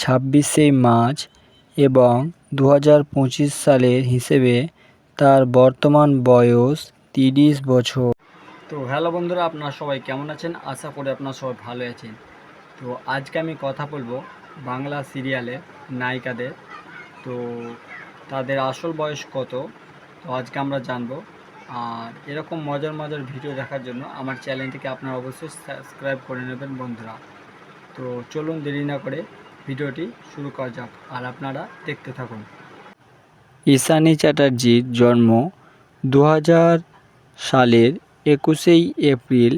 26শে March এবং 2025 সালের হিসেবে তার বর্তমান বয়স 30 বছর। তো হ্যালো বন্ধুরা, আপনারা সবাই কেমন আছেন? আশা করি আপনারা সবাই ভালো আছেন। তো আজকে আমি কথা বলবো বাংলা সিরিয়ালের নায়িকাদের। তো তাদের আসল বয়স কত, তো আজকে আমরা জানবো। আর এরকম মজার মজার ভিডিও দেখার জন্য আমার চ্যানেলটিকে আপনারা অবশ্যই সাবস্ক্রাইব করে নেবেন বন্ধুরা। তো চলুন দেরি না করে ভিডিওটি শুরু করা যাক, আর আপনারা দেখতে থাকুন। ঈশানী চ্যাটার্জির জন্ম 2000 সালের 21শে এপ্রিল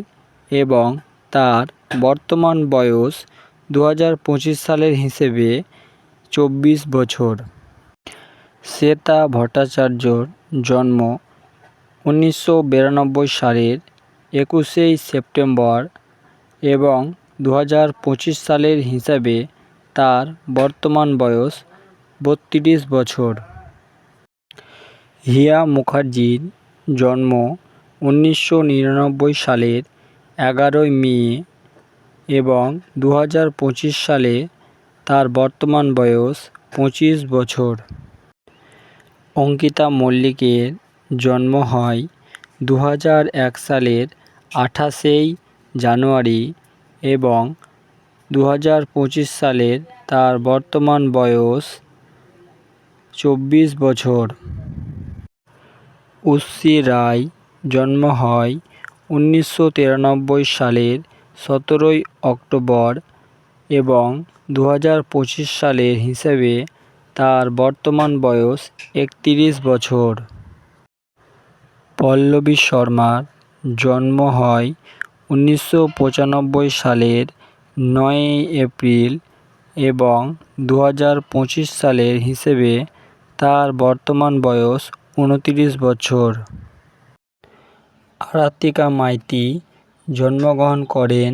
এবং তার বর্তমান বয়স 2025 সালের হিসেবে 24 বছর। শ্বেতা ভট্টাচার্যর জন্ম 1992 সালের 21শে সেপ্টেম্বর এবং 2025 সালের হিসাবে তার বর্তমান বয়স 32 বছর। হিয়া মুখার্জির জন্ম 1999 সালের 11 মে এবং 2025 সালে তার বর্তমান বয়স 25 বছর। অঙ্কিতা মল্লিকের জন্ম হয় 2001 সালের 28শে জানুয়ারি এবং 2025 সালের তার বর্তমান বয়স 24 বছর। উর্বশী রায় জন্ম হয় 1993 সালের 17 অক্টোবর এবং 2025 সালের হিসেবে তার বর্তমান বয়স 31 বছর। পল্লবী শর্মার জন্ম হয় 1995 সালের 9 এপ্রিল এবং 2025 সালের হিসেবে তার বর্তমান বয়স 29 বছর। আরাত্রিকা মাইতি জন্মগ্রহণ করেন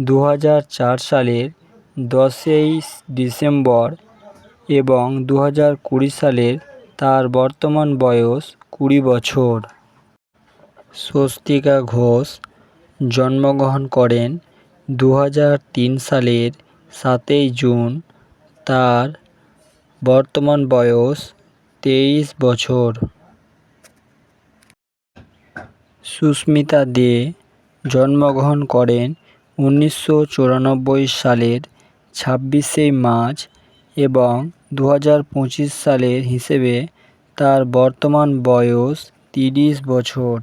2004 সালের 10ই ডিসেম্বর এবং 2020 সালের তার বর্তমান বয়স 20 বছর। স্বস্তিকা ঘোষ জন্মগ্রহণ করেন 2003 সালের 7ই জুন, তার বর্তমান বয়স 23 বছর। সুস্মিতা দে জন্মগ্রহণ করেন 1994 সালের 26শে মার্চ এবং 2025 সালের হিসেবে তার বর্তমান বয়স 30 বছর।